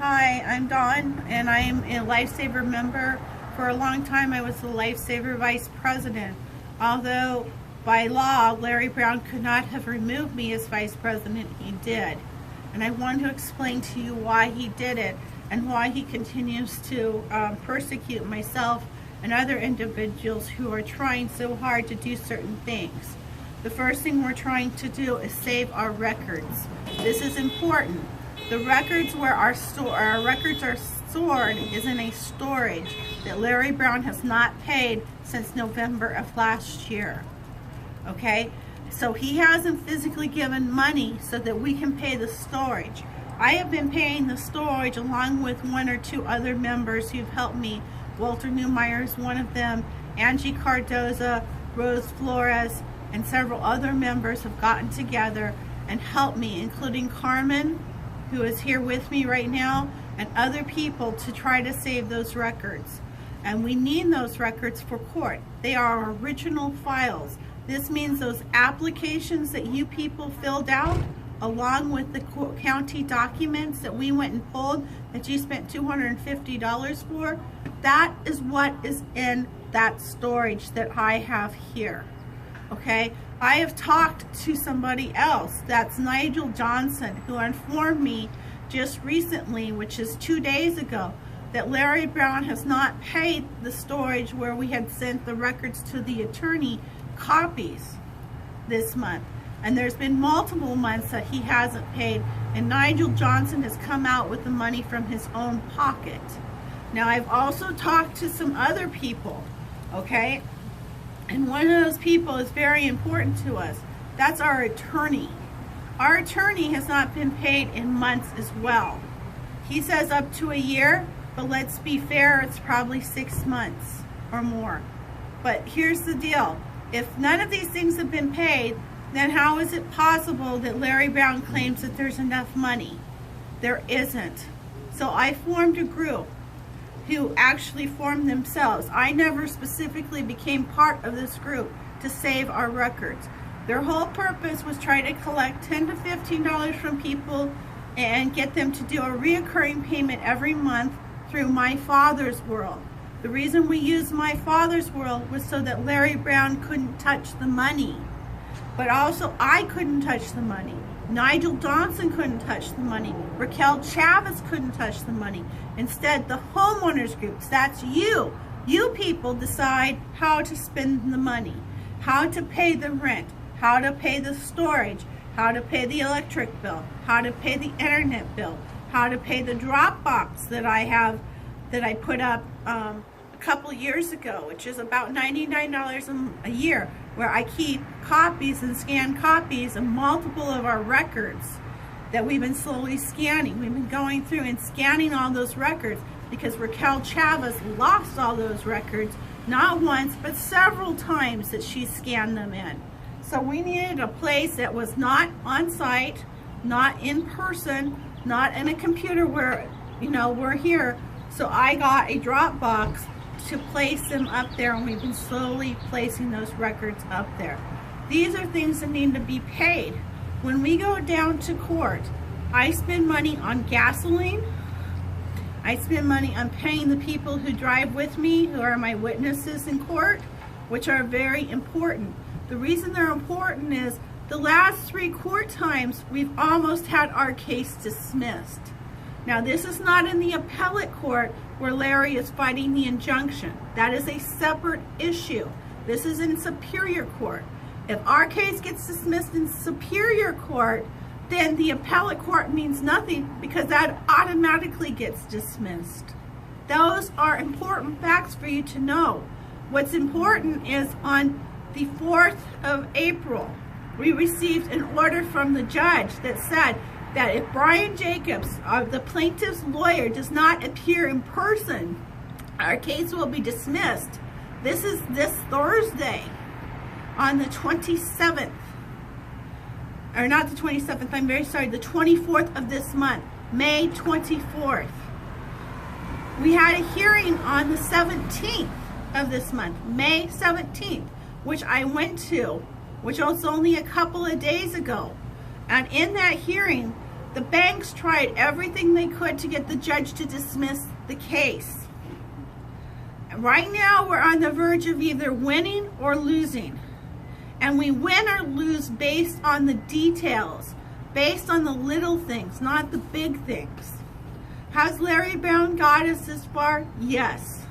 Hi, I'm Dawn, and I am a Lifesaver member. For a long time, I was the Lifesaver Vice President. Although, by law, Larry Brown could not have removed me as Vice President, he did. And I want to explain to you why he did it and why he continues to persecute myself and other individuals who are trying so hard to do certain things. The first thing we're trying to do is save our records. This is important. The records where our records are stored is in a storage that Larry Brown has not paid since November of last year. Okay? So he hasn't physically given money so that we can pay the storage. I have been paying the storage along with one or two other members who've helped me. Walter Newmeyer is one of them. Angie Cardoza, Rose Flores, and several other members have gotten together and helped me, including Carmen, who is here with me right now, and other people to try to save those records. And we need those records for court. They are original files. This means those applications that you people filled out, along with the county documents that we went and pulled that you spent $250 for, that is what is in that storage that I have here. Okay? I have talked to somebody else, that's Nigel Johnson, who informed me just recently, which is 2 days ago, that Larry Brown has not paid the storage where we had sent the records to the attorney copies this month. And there's been multiple months that he hasn't paid, and Nigel Johnson has come out with the money from his own pocket. Now, I've also talked to some other people, okay? And one of those people is very important to us. That's our attorney. Our attorney has not been paid in months as well. He says up to a year, but let's be fair, it's probably 6 months or more. But here's the deal. If none of these things have been paid, then how is it possible that Larry Brown claims that there's enough money? There isn't. So I formed a group who actually formed themselves. I never specifically became part of this group to save our records. Their whole purpose was try to collect $10 to $15 from people and get them to do a reoccurring payment every month through My Father's World. The reason we used My Father's World was so that Larry Brown couldn't touch the money. But also I couldn't touch the money. Nigel Johnson couldn't touch the money. Raquel Chavez couldn't touch the money. Instead, the homeowners groups, that's you. You people decide how to spend the money, how to pay the rent, how to pay the storage, how to pay the electric bill, how to pay the internet bill, how to pay the Dropbox that I have, that I put up a couple years ago, which is about $99 a year, where I keep copies and scanned copies of multiple of our records that we've been slowly scanning. We've been going through and scanning all those records because Raquel Chavez lost all those records, not once, but several times that she scanned them in. So we needed a place that was not on site, not in person, not in a computer where, you know, we're here. So I got a Dropbox to place them up there, and we've been slowly placing those records up there. These are things that need to be paid. When we go down to court, I spend money on gasoline. I spend money on paying the people who drive with me, who are my witnesses in court, which are very important. The reason they're important is the last 3 court times we've almost had our case dismissed. Now, this is not in the appellate court where Larry is fighting the injunction. That is a separate issue. This is in Superior Court. If our case gets dismissed in Superior Court, then the appellate court means nothing because that automatically gets dismissed. Those are important facts for you to know. What's important is on the 4th of April, we received an order from the judge that said that if Brian Jacobs, the plaintiff's lawyer, does not appear in person, our case will be dismissed. This is this Thursday on the 27th, or not the 27th, I'm very sorry, the 24th of this month, May 24th. We had a hearing on the 17th of this month, May 17th, which I went to, which was only a couple of days ago. And in that hearing, The banks tried everything they could to get the judge to dismiss the case. Right now, we're on the verge of either winning or losing. And we win or lose based on the details, based on the little things, not the big things. Has Larry Brown got us this far? Yes.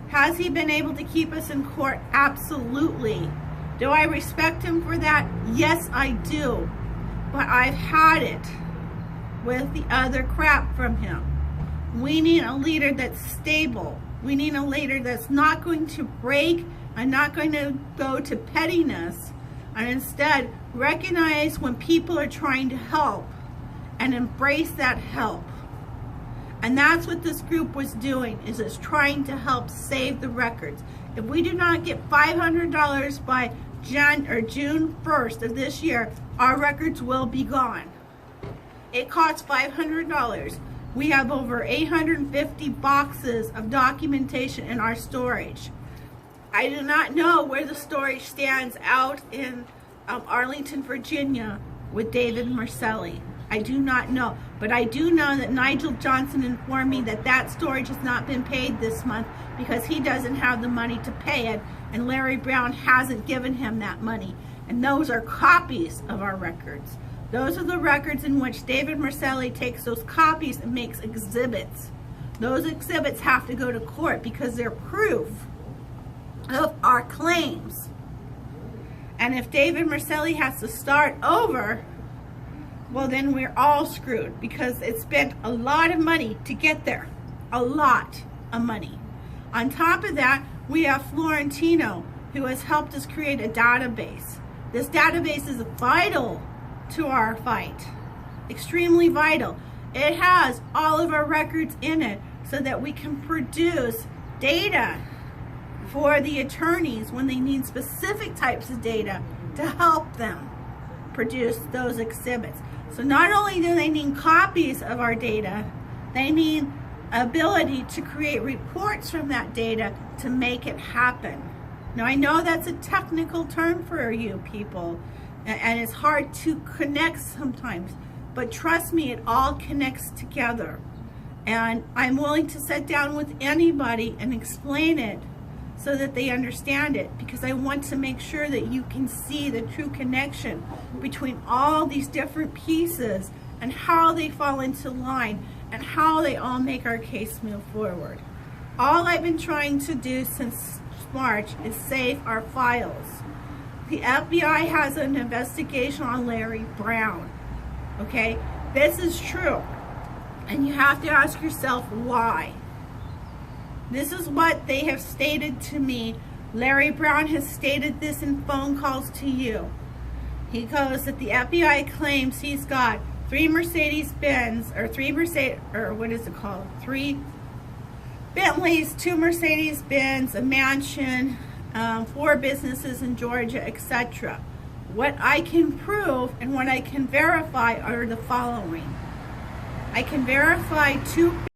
Has he been able to keep us in court? Absolutely. Do I respect him for that? Yes, I do. But I've had it with the other crap from him. We need a leader that's stable. We need a leader that's not going to break and not going to go to pettiness, and instead recognize when people are trying to help and embrace that help. And that's what this group was doing, is it's trying to help save the records. If we do not get $500 by June 1st of this year, our records will be gone. It costs $500. We have over 850 boxes of documentation in our storage. I do not know where the storage stands out in Arlington, Virginia with David Marcelli. I do not know. But I do know that Nigel Johnson informed me that that storage has not been paid this month because he doesn't have the money to pay it, and Larry Brown hasn't given him that money. And those are copies of our records. Those are the records in which David Marcelli takes those copies and makes exhibits. Those exhibits have to go to court because they're proof of our claims. And if David Marcelli has to start over, well, then we're all screwed because it spent a lot of money to get there. A lot of money. On top of that, we have Florentino, who has helped us create a database. This database is vital to our fight. Extremely vital. It has all of our records in it so that we can produce data for the attorneys when they need specific types of data to help them produce those exhibits. So not only do they need copies of our data, they need ability to create reports from that data to make it happen. Now, I know that's a technical term for you people, and it's hard to connect sometimes, but trust me, it all connects together. And I'm willing to sit down with anybody and explain it so that they understand it, because I want to make sure that you can see the true connection between all these different pieces and how they fall into line and how they all make our case move forward. All I've been trying to do since March is save our files. The FBI has an investigation on Larry Brown. Okay, this is true. And you have to ask yourself why. This is what they have stated to me. Larry Brown has stated this in phone calls to you. He goes that the FBI claims he's got three Bentleys, 2 Mercedes-Benz, a mansion, 4 businesses in Georgia, etc. What I can prove and what I can verify are the following. I can verify 2